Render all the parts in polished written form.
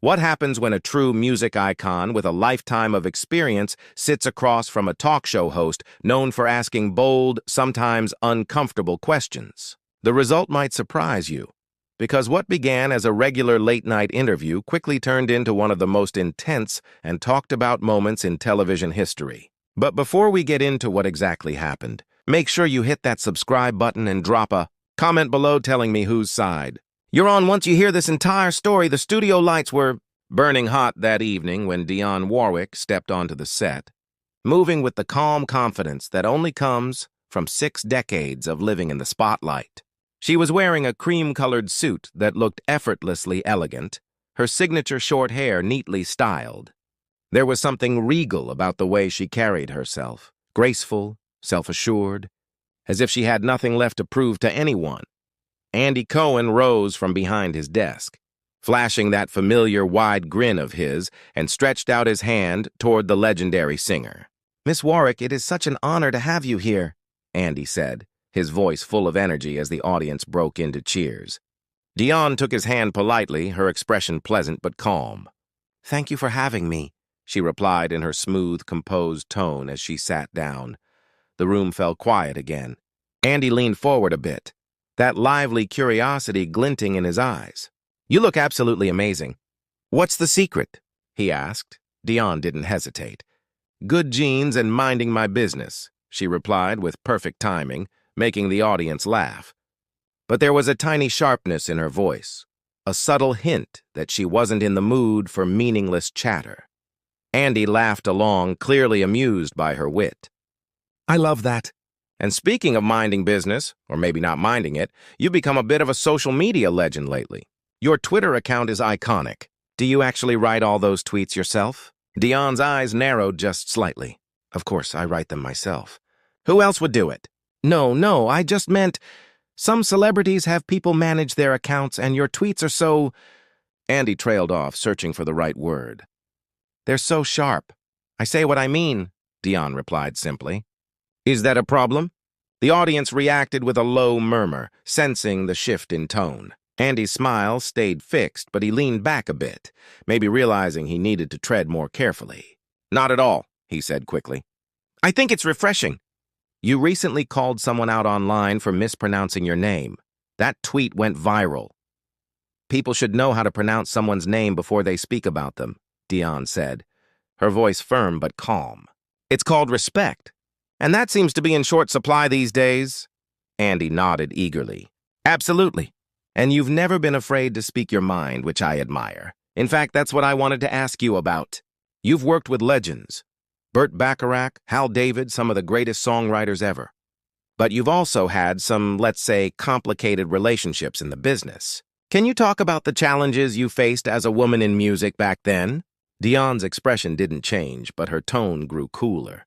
What happens when a true music icon with a lifetime of experience sits across from a talk show host known for asking bold, sometimes uncomfortable questions? The result might surprise you, because what began as a regular late-night interview quickly turned into one of the most intense and talked-about moments in television history. But before we get into what exactly happened, make sure you hit that subscribe button and drop a comment below telling me whose side you're on. Once you hear this entire story, the studio lights were burning hot that evening when Dionne Warwick stepped onto the set, moving with the calm confidence that only comes from 6 decades of living in the spotlight. She was wearing a cream-colored suit that looked effortlessly elegant, her signature short hair neatly styled. There was something regal about the way she carried herself, graceful, self-assured, as if she had nothing left to prove to anyone. Andy Cohen rose from behind his desk, flashing that familiar wide grin of his, and stretched out his hand toward the legendary singer. "Miss Warwick, it is such an honor to have you here," Andy said, his voice full of energy as the audience broke into cheers. Dionne took his hand politely, her expression pleasant but calm. "Thank you for having me," she replied in her smooth, composed tone as she sat down. The room fell quiet again. Andy leaned forward a bit, that lively curiosity glinting in his eyes. "You look absolutely amazing. What's the secret?" he asked. Dionne didn't hesitate. "Good genes and minding my business," she replied with perfect timing, making the audience laugh. But there was a tiny sharpness in her voice, a subtle hint that she wasn't in the mood for meaningless chatter. Andy laughed along, clearly amused by her wit. "I love that. And speaking of minding business, or maybe not minding it, you've become a bit of a social media legend lately. Your Twitter account is iconic. Do you actually write all those tweets yourself?" Dionne's eyes narrowed just slightly. "Of course, I write them myself. Who else would do it?" No, I just meant some celebrities have people manage their accounts and your tweets are so—" Andy trailed off, searching for the right word. "They're so sharp. I say what I mean," Dionne replied simply. "Is that a problem?" The audience reacted with a low murmur, sensing the shift in tone. Andy's smile stayed fixed, but he leaned back a bit, maybe realizing he needed to tread more carefully. "Not at all," he said quickly. "I think it's refreshing. You recently called someone out online for mispronouncing your name. That tweet went viral. People should know how to pronounce someone's name before they speak about them," Dionne said, her voice firm but calm. "It's called respect. And that seems to be in short supply these days." Andy nodded eagerly. "Absolutely. And you've never been afraid to speak your mind, which I admire. In fact, that's what I wanted to ask you about. You've worked with legends. Burt Bacharach, Hal David, some of the greatest songwriters ever. But you've also had some, let's say, complicated relationships in the business. Can you talk about the challenges you faced as a woman in music back then?" Dionne's expression didn't change, but her tone grew cooler.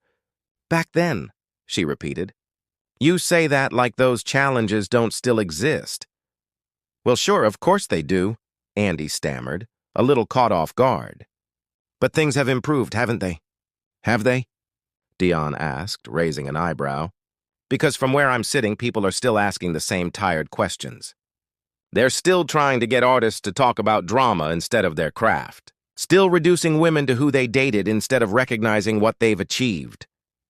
"Back then," she repeated. "You say that like those challenges don't still exist." "Well, sure, of course they do," Andy stammered, a little caught off guard. "But things have improved, haven't they?" "Have they?" Dionne asked, raising an eyebrow. "Because from where I'm sitting, people are still asking the same tired questions. They're still trying to get artists to talk about drama instead of their craft. Still reducing women to who they dated instead of recognizing what they've achieved."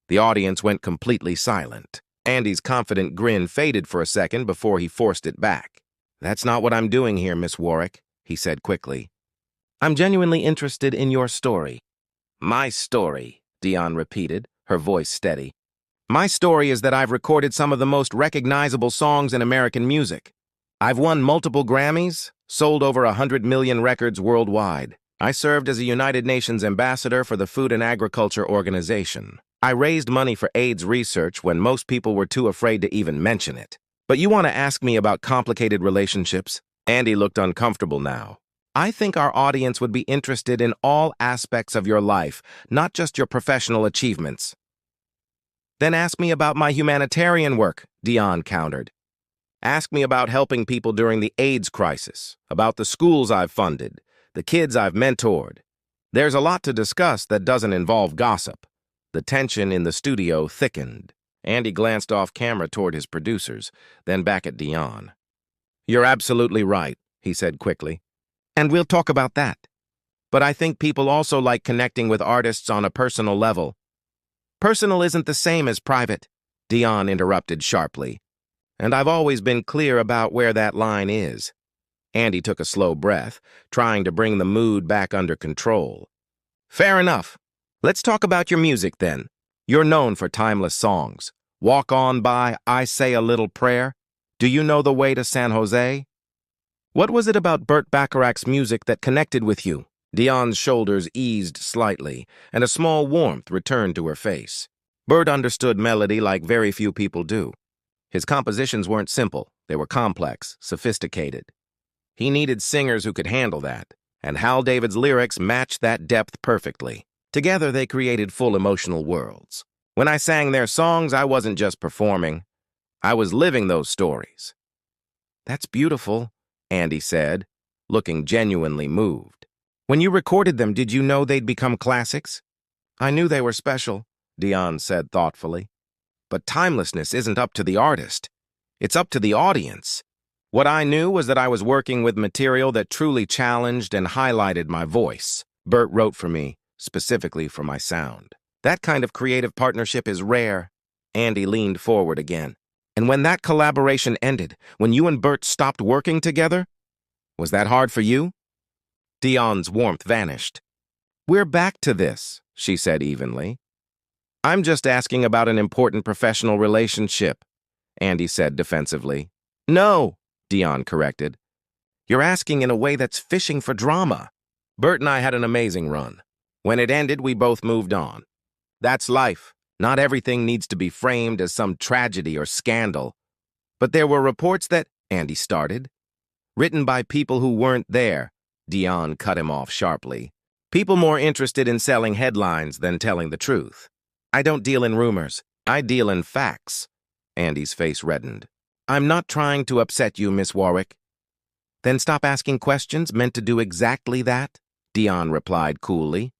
The audience went completely silent. Andy's confident grin faded for a second before he forced it back. "That's not what I'm doing here, Miss Warwick," he said quickly. "I'm genuinely interested in your story." "My story," Dionne repeated, her voice steady. "My story is that I've recorded some of the most recognizable songs in American music. I've won multiple Grammys, sold over 100 million records worldwide. I served as a United Nations ambassador for the Food and Agriculture Organization. I raised money for AIDS research when most people were too afraid to even mention it. But you want to ask me about complicated relationships?" Andy looked uncomfortable now. "I think our audience would be interested in all aspects of your life, not just your professional achievements." "Then ask me about my humanitarian work," Dionne countered. "Ask me about helping people during the AIDS crisis, about the schools I've funded, the kids I've mentored. There's a lot to discuss that doesn't involve gossip." The tension in the studio thickened. Andy glanced off camera toward his producers, then back at Dionne. "You're absolutely right," he said quickly. "And we'll talk about that. but I think people also like connecting with artists on a personal level. Personal isn't the same as private, Dionne interrupted sharply. And I've always been clear about where that line is. Andy took a slow breath, trying to bring the mood back under control. Fair enough. Let's talk about your music then. You're known for timeless songs. Walk On By, I Say a Little Prayer. Do You Know the Way to San Jose? What was it about Burt Bacharach's music that connected with you? Dionne's shoulders eased slightly, and a small warmth returned to her face. Burt understood melody like very few people do. His compositions weren't simple. They were complex, sophisticated. He needed singers who could handle that, and Hal David's lyrics matched that depth perfectly. Together, they created full emotional worlds. When I sang their songs, I wasn't just performing. I was living those stories. That's beautiful, Andy said, looking genuinely moved. When you recorded them, did you know they'd become classics? I knew they were special, Dionne said thoughtfully. But timelessness isn't up to the artist. It's up to the audience. What I knew was that I was working with material that truly challenged and highlighted my voice. Burt wrote for me, specifically for my sound. That kind of creative partnership is rare. Andy leaned forward again. And when that collaboration ended, when you and Burt stopped working together, was that hard for you? Dionne's warmth vanished. We're back to this, she said evenly. I'm just asking about an important professional relationship, Andy said defensively. No, Dionne corrected. You're asking in a way that's fishing for drama. Burt and I had an amazing run. When it ended, we both moved on. That's life. Not everything needs to be framed as some tragedy or scandal. But there were reports that, Andy started, written by people who weren't there. Dionne cut him off sharply. People more interested in selling headlines than telling the truth. I don't deal in rumors. I deal in facts. Andy's face reddened. I'm not trying to upset you, Miss Warwick. Then stop asking questions meant to do exactly that, Dionne replied coolly.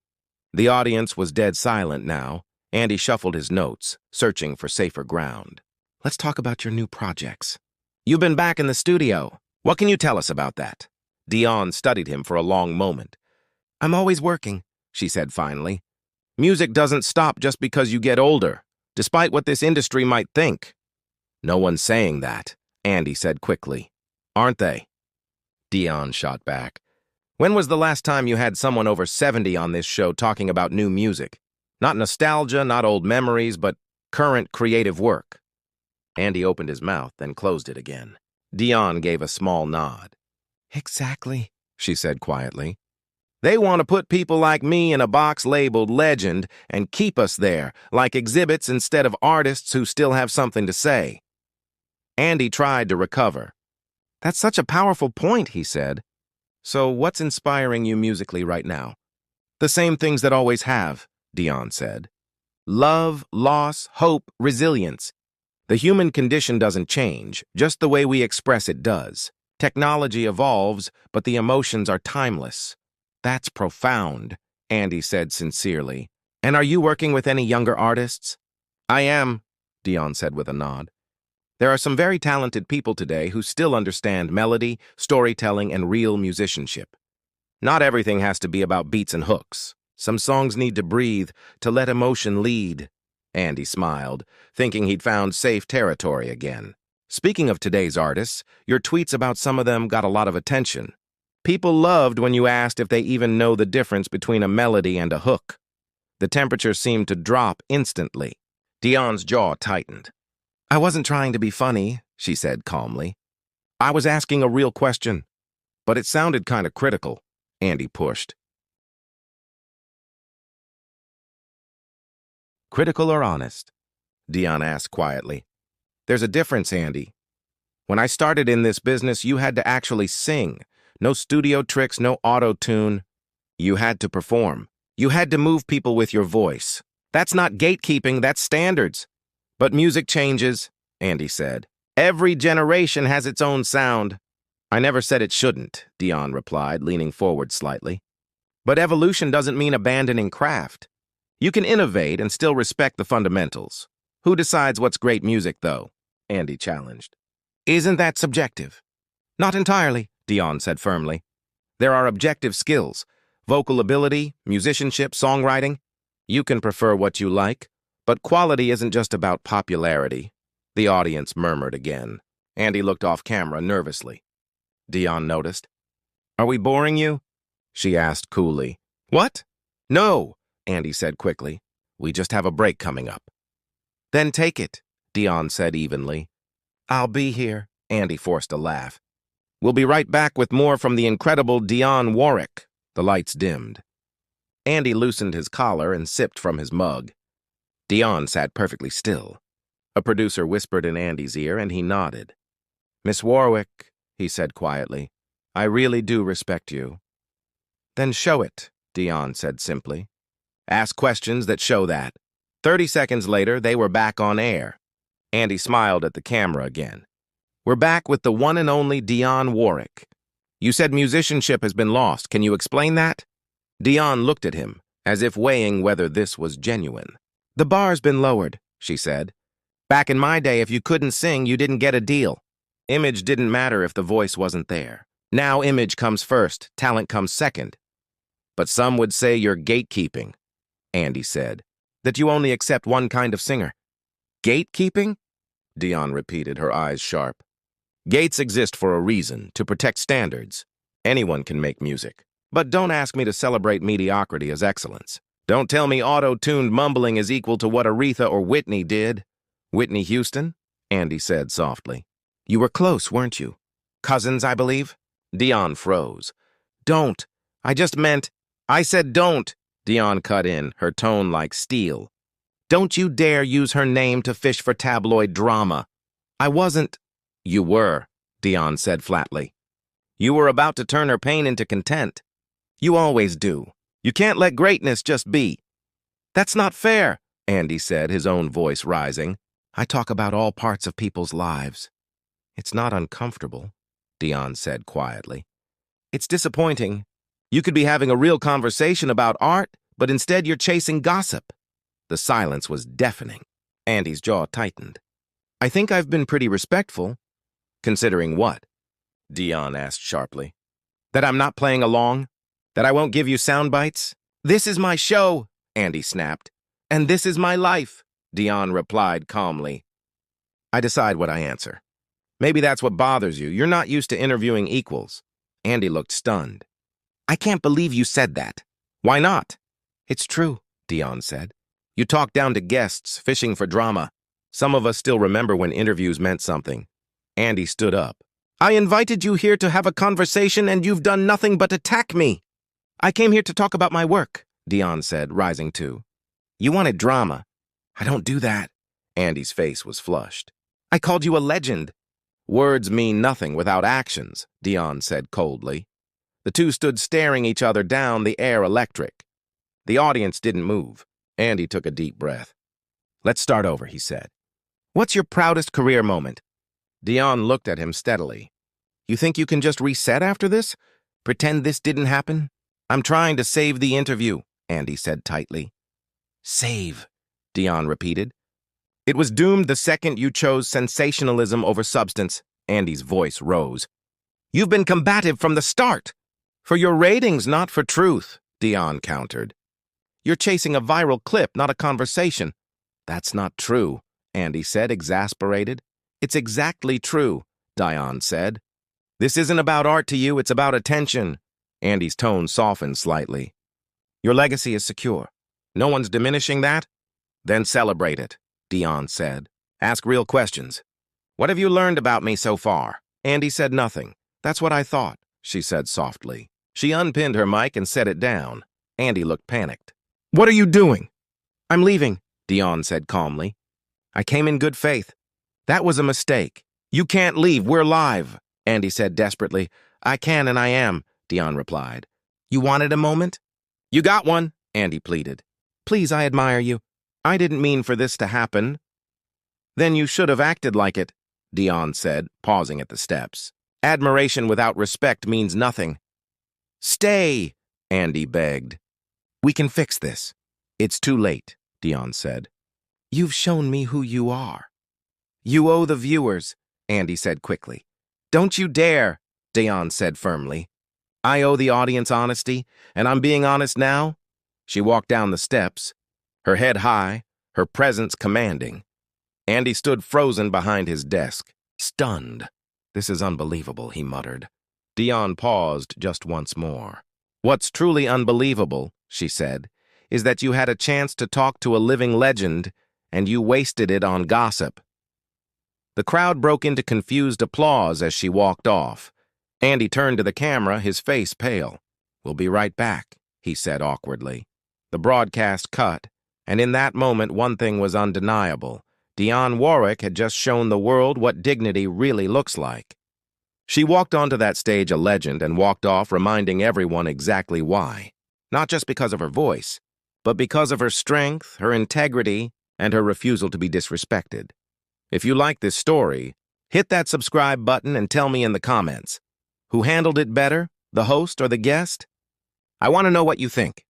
The audience was dead silent now. Andy shuffled his notes, searching for safer ground. Let's talk about your new projects. You've been back in the studio. What can you tell us about that? Dionne studied him for a long moment. I'm always working, she said finally. Music doesn't stop just because you get older, despite what this industry might think. No one's saying that, Andy said quickly. Aren't they? Dionne shot back. When was the last time you had someone over 70 on this show talking about new music? Not nostalgia, not old memories, but current creative work. Andy opened his mouth, then closed it again. Dionne gave a small nod. Exactly, she said quietly. They want to put people like me in a box labeled legend and keep us there, like exhibits instead of artists who still have something to say. Andy tried to recover. That's such a powerful point, he said. So what's inspiring you musically right now? The same things that always have, Dionne said. Love, loss, hope, resilience. The human condition doesn't change, just the way we express it does. Technology evolves, but the emotions are timeless. That's profound, Andy said sincerely. And are you working with any younger artists? I am, Dionne said with a nod. There are some very talented people today who still understand melody, storytelling, and real musicianship. Not everything has to be about beats and hooks. Some songs need to breathe, to let emotion lead. Andy smiled, thinking he'd found safe territory again. Speaking of today's artists, your tweets about some of them got a lot of attention. People loved when you asked if they even know the difference between a melody and a hook. The temperature seemed to drop instantly. Dionne's jaw tightened. I wasn't trying to be funny, she said calmly. I was asking a real question. But it sounded kind of critical, Andy pushed. Critical or honest? Dionne asked quietly. There's a difference, Andy. When I started in this business, you had to actually sing. No studio tricks, no auto-tune. You had to perform. You had to move people with your voice. That's not gatekeeping, that's standards. But music changes, Andy said. Every generation has its own sound. I never said it shouldn't, Dionne replied, leaning forward slightly. But evolution doesn't mean abandoning craft. You can innovate and still respect the fundamentals. Who decides what's great music, though? Andy challenged. Isn't that subjective? Not entirely, Dionne said firmly. There are objective skills, Vocal ability, musicianship, songwriting? You can prefer what you like, but quality isn't just about popularity. The audience murmured again. Andy looked off camera nervously. Dionne noticed. Are we boring you? She asked coolly. What? No, Andy said quickly. We just have a break coming up. Then take it, Dionne said evenly. I'll be here, Andy forced a laugh. We'll be right back with more from the incredible Dionne Warwick. The lights dimmed. Andy loosened his collar and sipped from his mug. Dionne sat perfectly still. A producer whispered in Andy's ear, and he nodded. Miss Warwick, he said quietly, I really do respect you. Then show it, Dionne said simply. Ask questions that show that. 30 seconds later, they were back on air. Andy smiled at the camera again. We're back with the one and only Dionne Warwick. You said musicianship has been lost. Can you explain that? Dionne looked at him, as if weighing whether this was genuine. The bar's been lowered, she said. Back in my day, if you couldn't sing, you didn't get a deal. Image didn't matter if the voice wasn't there. Now image comes first, talent comes second. But some would say you're gatekeeping, Andy said, that you only accept one kind of singer. Gatekeeping? Dionne repeated, her eyes sharp. Gates exist for a reason, to protect standards. Anyone can make music. But don't ask me to celebrate mediocrity as excellence. Don't tell me auto-tuned mumbling is equal to what Aretha or Whitney did. Whitney Houston? Andy said softly. You were close, weren't you? Cousins, I believe? Dionne froze. Don't. I just meant... I said don't, Dionne cut in, her tone like steel. Don't you dare use her name to fish for tabloid drama. I wasn't... You were, Dionne said flatly. You were about to turn her pain into content. You always do. You can't let greatness just be. That's not fair, Andy said, his own voice rising. I talk about all parts of people's lives. It's not uncomfortable, Dionne said quietly. It's disappointing. You could be having a real conversation about art, but instead you're chasing gossip. The silence was deafening. Andy's jaw tightened. I think I've been pretty respectful. Considering what? Dionne asked sharply. That I'm not playing along? That I won't give you sound bites? This is my show, Andy snapped. And this is my life, Dionne replied calmly. I decide what I answer. Maybe that's what bothers you. You're not used to interviewing equals. Andy looked stunned. I can't believe you said that. Why not? It's true, Dionne said. You talk down to guests, fishing for drama. Some of us still remember when interviews meant something. Andy stood up. I invited you here to have a conversation and you've done nothing but attack me. I came here to talk about my work, Dionne said, rising too. You wanted drama. I don't do that. Andy's face was flushed. I called you a legend. Words mean nothing without actions, Dionne said coldly. The two stood staring each other down, the air electric. The audience didn't move. Andy took a deep breath. Let's start over, he said. What's your proudest career moment? Dionne looked at him steadily. You think you can just reset after this? Pretend this didn't happen? I'm trying to save the interview, Andy said tightly. Save, Dionne repeated. It was doomed the second you chose sensationalism over substance. Andy's voice rose. You've been combative from the start. For your ratings, not for truth, Dionne countered. You're chasing a viral clip, not a conversation. That's not true, Andy said, exasperated. It's exactly true, Dionne said. This isn't about art to you, it's about attention. Andy's tone softened slightly. Your legacy is secure. No one's diminishing that? Then celebrate it, Dionne said. Ask real questions. What have you learned about me so far? Andy said nothing. That's what I thought, she said softly. She unpinned her mic and set it down. Andy looked panicked. What are you doing? I'm leaving, Dionne said calmly. I came in good faith. That was a mistake. You can't leave, we're live, Andy said desperately. I can and I am, Dionne replied. You wanted a moment? You got one, Andy pleaded. Please, I admire you. I didn't mean for this to happen. Then you should have acted like it, Dionne said, pausing at the steps. Admiration without respect means nothing. Stay, Andy begged. We can fix this. It's too late, Dionne said. You've shown me who you are. You owe the viewers, Andy said quickly. Don't you dare, Dionne said firmly. I owe the audience honesty, and I'm being honest now. She walked down the steps, her head high, her presence commanding. Andy stood frozen behind his desk, stunned. This is unbelievable, he muttered. Dionne paused just once more. What's truly unbelievable, she said, is that you had a chance to talk to a living legend, and you wasted it on gossip. The crowd broke into confused applause as she walked off. Andy turned to the camera, his face pale. "We'll be right back," he said awkwardly. The broadcast cut, and in that moment one thing was undeniable. Dionne Warwick had just shown the world what dignity really looks like. She walked onto that stage a legend and walked off reminding everyone exactly why. Not just because of her voice, but because of her strength, her integrity, and her refusal to be disrespected. If you like this story, hit that subscribe button and tell me in the comments. Who handled it better, the host or the guest? I want to know what you think.